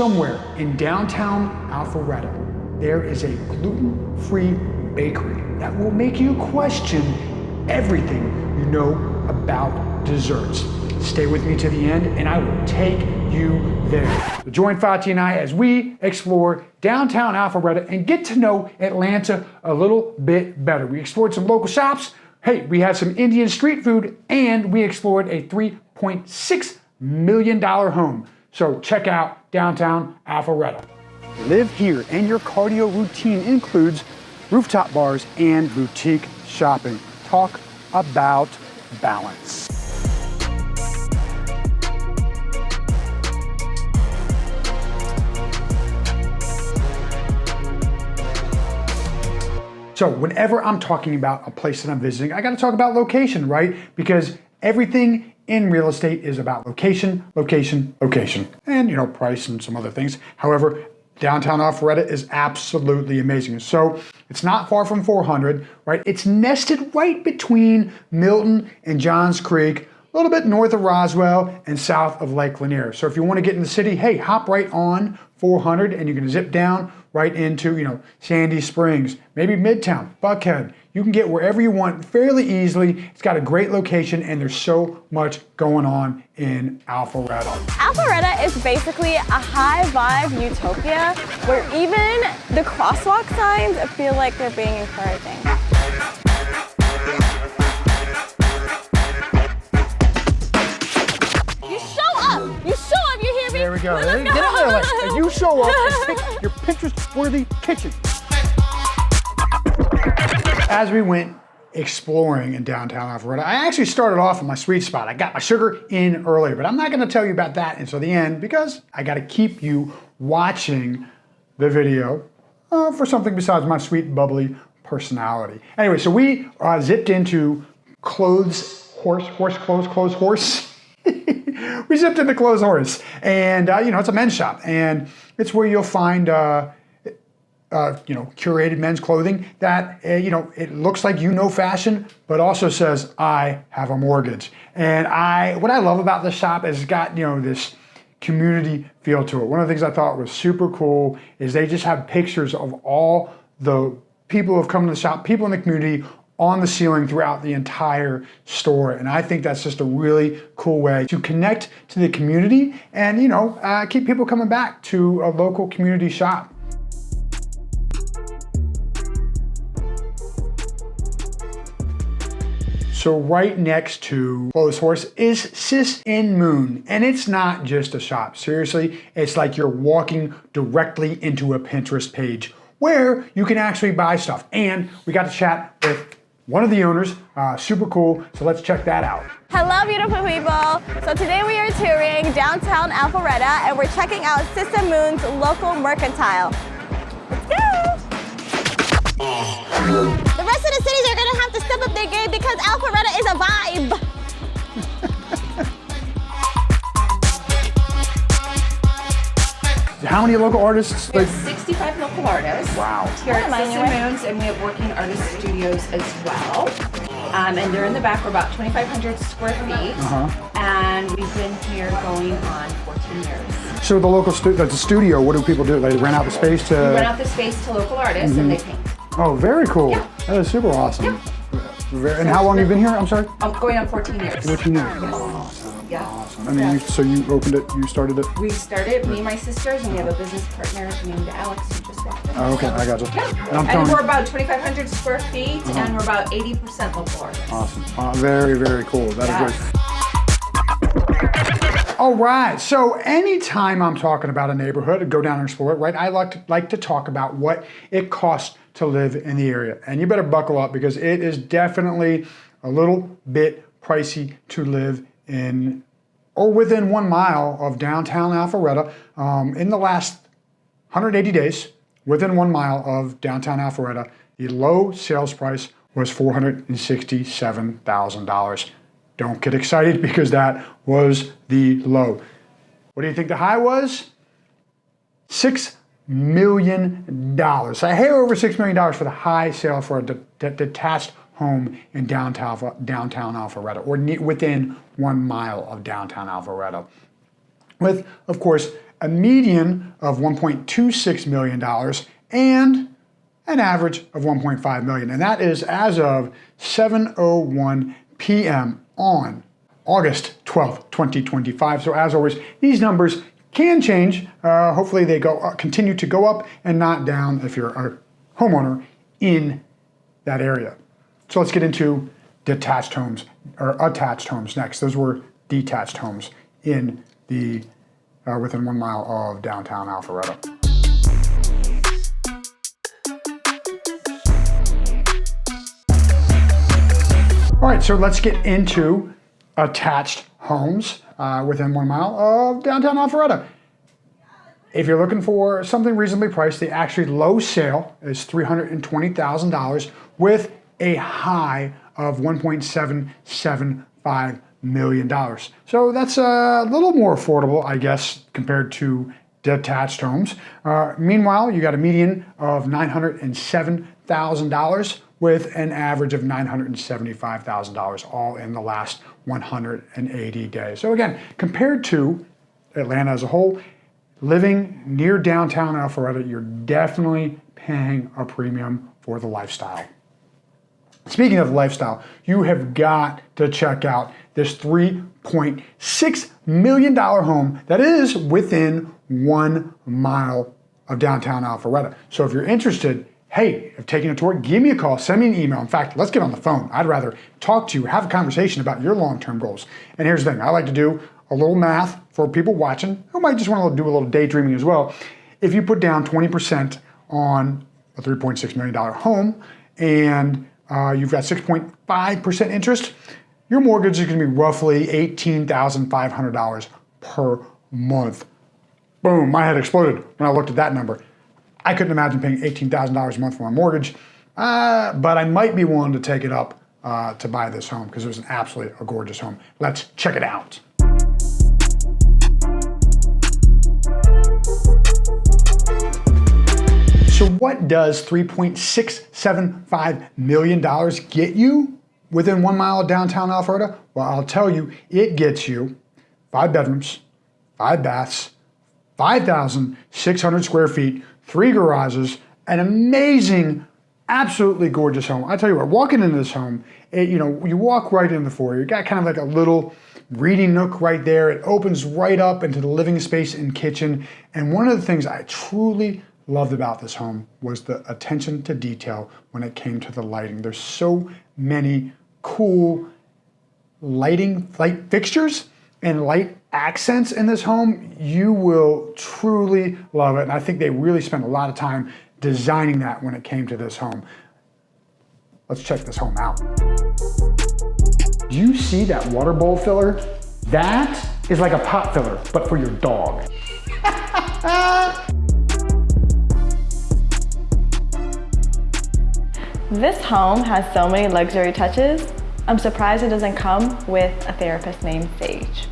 somewhere in downtown Alpharetta, there is a gluten-free bakery that will make you question everything you know about desserts. Stay with me to the end and I will take you there. So join Fati and I as we explore downtown Alpharetta and get to know Atlanta a little bit better. We explored some local shops, hey, we had some Indian street food, and we explored a $3.6 million home. So check out downtown Alpharetta. Live here and your cardio routine includes rooftop bars and boutique shopping. Talk about balance. So whenever I'm talking about a place that I'm visiting, I gotta talk about location, right? Because everything in real estate is about location, location, location, and price and some other things. However, downtown Alpharetta is absolutely amazing. So it's not far from 400, right? It's nested right between Milton and Johns Creek, a little bit north of Roswell and south of Lake Lanier. So if you want to get in the city, hey, hop right on 400 and you can zip down right into, Sandy Springs, maybe Midtown, Buckhead. You can get wherever you want fairly easily. It's got a great location and there's so much going on in Alpharetta. Alpharetta is basically a high vibe utopia where even the crosswalk signs feel like they're being encouraging. You hear me? There we go. Get in there, like, you show up and pick your Pinterest-worthy kitchen. As we went exploring in downtown Alpharetta, I actually started off in my sweet spot. I got my sugar in earlier, but I'm not going to tell you about that until the end because I got to keep you watching the video for something besides my sweet, bubbly personality. Anyway, so we zipped into Clothes Horse. We zipped into Clothes Horse, and it's a men's shop, and it's where you'll find curated men's clothing that it looks like fashion, but also says I have a mortgage. And what I love about this shop is it's got this community feel to it. One of the things I thought was super cool is they just have pictures of all the people who have come to the shop, people in the community, on the ceiling throughout the entire store. And I think that's just a really cool way to connect to the community and, keep people coming back to a local community shop. So right next to Clothes Horse is Sis Moon, and it's not just a shop. Seriously, it's like you're walking directly into a Pinterest page where you can actually buy stuff. And we got to chat with one of the owners, super cool, so let's check that out. Hello, beautiful people. So today we are touring downtown Alpharetta and we're checking out Sis Moon's local mercantile. Let's go. The rest of the cities are gonna have to step up their game because Alpharetta is a vibe. How many local artists? We have 65 local artists. Wow. Here at Sis Moon's, and we have working artist studios as well. And they're in the back. We're about 2,500 square feet. And we've been here going on 14 years. So the local studio, what do people do? They rent out the space to... We rent out the space to local artists and they paint. Oh, very cool. Yeah. That is super awesome. Yeah. And how long have you been here? I'm sorry? I'm going on 14 years. 14 years. Yes. Awesome. Yeah. Awesome. I mean, so you opened it, you started it? We started, me and my sisters, and we have a business partner named Alex who just walked in. Oh, okay, I got you. Yeah. And we're about 2,500 square feet, and we're about 80% local artists. Awesome. Very, very cool. That is great. All right, so anytime I'm talking about a neighborhood, go down and explore it, right? I like to talk about what it costs to live in the area. And you better buckle up because it is definitely a little bit pricey to live in or within 1 mile of downtown Alpharetta. In the last 180 days, within 1 mile of downtown Alpharetta, the low sales price was $467,000. Don't get excited because that was the low. What do you think the high was? $6 million. So a hair over $6 million for the high sale for a detached home in downtown Alpharetta, or within 1 mile of downtown Alpharetta. With, of course, a median of $1.26 million and an average of $1.5 million. And that is as of 7:01 p.m. on August 12th, 2025. So as always, these numbers can change. Hopefully they continue to go up and not down if you're a homeowner in that area. So let's get into detached homes or attached homes next. Those were detached homes in the within 1 mile of downtown Alpharetta. All right, so let's get into attached homes within 1 mile of downtown Alpharetta. If you're looking for something reasonably priced, the actually low sale is $320,000 with a high of $1.775 million. So that's a little more affordable, I guess, compared to detached homes. Meanwhile, you got a median of $907,000 with an average of $975,000, all in the last 180 days. So again, compared to Atlanta as a whole, living near downtown Alpharetta, you're definitely paying a premium for the lifestyle. Speaking of lifestyle, you have got to check out this $3.6 million home that is within 1 mile of downtown Alpharetta. So if you're interested, hey, if taking a tour, give me a call, send me an email. In fact, let's get on the phone. I'd rather talk to you, have a conversation about your long-term goals. And here's the thing, I like to do a little math for people watching who might just want to do a little daydreaming as well. If you put down 20% on a $3.6 million home and you've got 6.5% interest, your mortgage is going to be roughly $18,500 per month. Boom, my head exploded when I looked at that number. I couldn't imagine paying $18,000 a month for my mortgage, but I might be willing to take it up to buy this home because it was an absolutely a gorgeous home. Let's check it out. So what does $3.675 million get you within 1 mile of downtown Alpharetta? Well, I'll tell you, it gets you 5 bedrooms, 5 baths, 5,600 square feet, 3 garages, an amazing, absolutely gorgeous home. I tell you what, walking into this home, you walk right in the foyer. You got kind of like a little reading nook right there. It opens right up into the living space and kitchen. And one of the things I truly loved about this home was the attention to detail when it came to the lighting. There's so many cool light fixtures and light accents in this home. You will truly love it. And I think they really spent a lot of time designing that when it came to this home. Let's check this home out. Do you see that water bowl filler? That is like a pot filler, but for your dog. This home has so many luxury touches. I'm surprised it doesn't come with a therapist named Sage.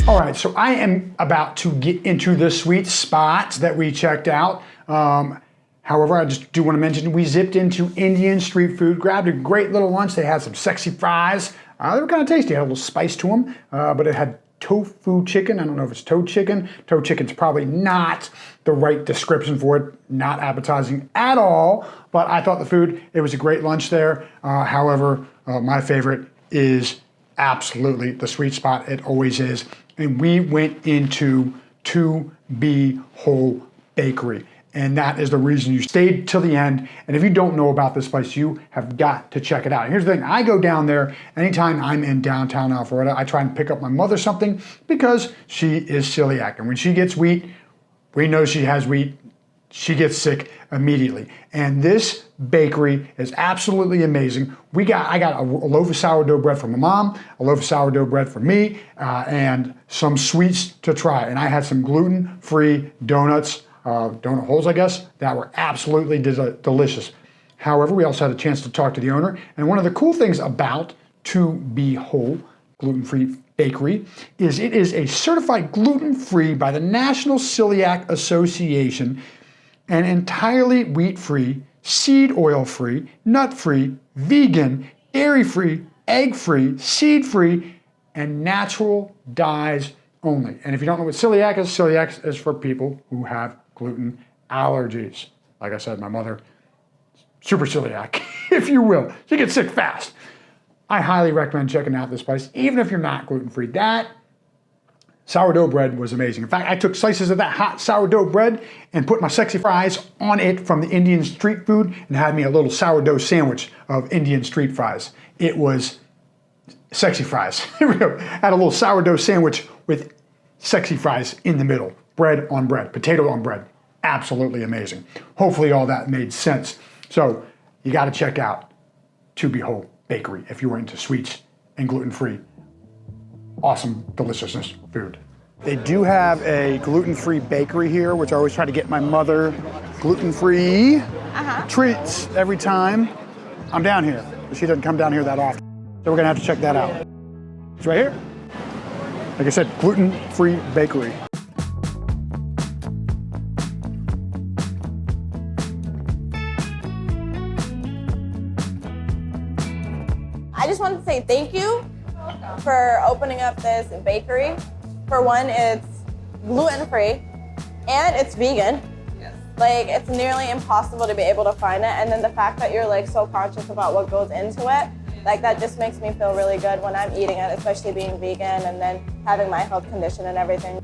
All right, so I am about to get into the sweet spots that we checked out. However, I just do want to mention we zipped into Indian street food, grabbed a great little lunch. They had some sexy fries. They were kind of tasty, had a little spice to them, but it had tofu chicken. I don't know if it's toe chicken. Toe chicken's probably not the right description for it, not appetizing at all, but I thought it was a great lunch there. However, my favorite is absolutely the sweet spot. It always is. And we went into To Be Whole Bakery. And that is the reason you stayed till the end. And if you don't know about this place, you have got to check it out. Here's the thing, I go down there anytime I'm in downtown Alpharetta. I try and pick up my mother something because she is celiac. And when she gets wheat, we know she has wheat, she gets sick immediately. And this bakery is absolutely amazing. I got a loaf of sourdough bread for my mom, a loaf of sourdough bread for me, and some sweets to try. And I had some gluten-free donuts, donut holes, I guess, that were absolutely delicious. However, we also had a chance to talk to the owner. And one of the cool things about To Be Whole Gluten-Free Bakery is it is a certified gluten-free by the National Celiac Association and entirely wheat-free, seed oil-free, nut-free, vegan, dairy-free, egg-free, seed-free, and natural dyes only. And if you don't know what celiac is for people who have gluten allergies. Like I said, my mother, super celiac, if you will. She gets sick fast. I highly recommend checking out this place, even if you're not gluten-free. That sourdough bread was amazing. In fact, I took slices of that hot sourdough bread and put my sexy fries on it from the Indian street food and had me a little sourdough sandwich of Indian street fries. It was sexy fries. Had a little sourdough sandwich with sexy fries in the middle. Bread on bread, potato on bread. Absolutely amazing. Hopefully all that made sense. So you got to check out To Behold Bakery if you were into sweets and gluten-free. Awesome deliciousness food. They do have a gluten-free bakery here, which I always try to get my mother gluten-free treats every time I'm down here. She doesn't come down here that often. So we're gonna have to check that out. It's right here. Like I said, gluten-free bakery. I just wanted to say thank you for opening up this bakery. For one, it's gluten-free and it's vegan. Yes. Like, it's nearly impossible to be able to find it. And then the fact that you're like so conscious about what goes into it, like that just makes me feel really good when I'm eating it, especially being vegan and then having my health condition and everything.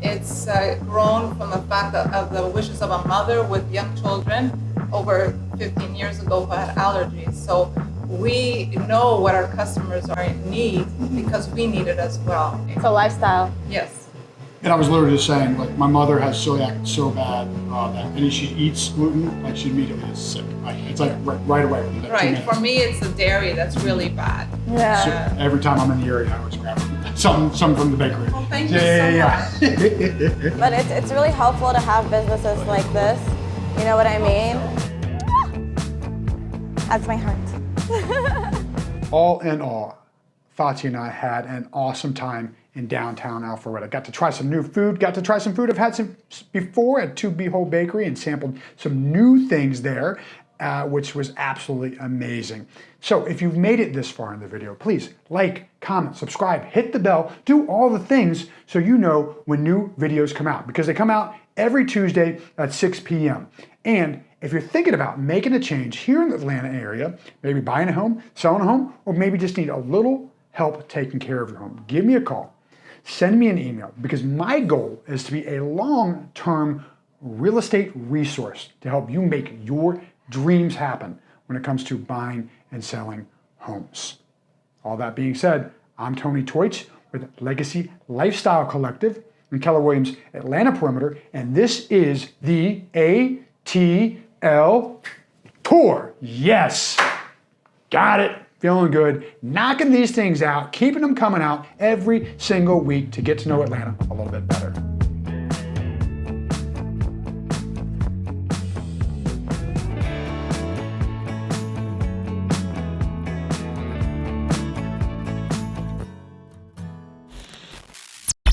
It's grown from the fact of the wishes of a mother with young children over 15 years ago who had allergies. So we know what our customers are in need because we need it as well. It's a lifestyle. Yes. And I was literally just saying, like, my mother has celiac so bad that any she eats gluten, like, she immediately is sick. Like, it's like right away. Within 2 Right. minutes. For me, it's the dairy that's really bad. Yeah. So every time I'm in the area, I always grab something from the bakery. Well, thank you so much. But it's really helpful to have businesses like this. You know what I mean? That's my heart. All in all, Fati and I had an awesome time in downtown Alpharetta. Got to try some new food, got to try some food I've had some before at To Behold Bakery and sampled some new things there, which was absolutely amazing. So if you've made it this far in the video, please like, comment, subscribe, hit the bell, do all the things so you know when new videos come out, because they come out every Tuesday at 6 p.m. And if you're thinking about making a change here in the Atlanta area, maybe buying a home, selling a home, or maybe just need a little help taking care of your home, give me a call. Send me an email, because my goal is to be a long-term real estate resource to help you make your dreams happen when it comes to buying and selling homes. All that being said, I'm Tony Teutsch with Legacy Lifestyle Collective in Keller Williams, Atlanta Perimeter, and this is the ATL Tour. Yes, got it. Feeling good, knocking these things out, keeping them coming out every single week to get to know Atlanta a little bit better.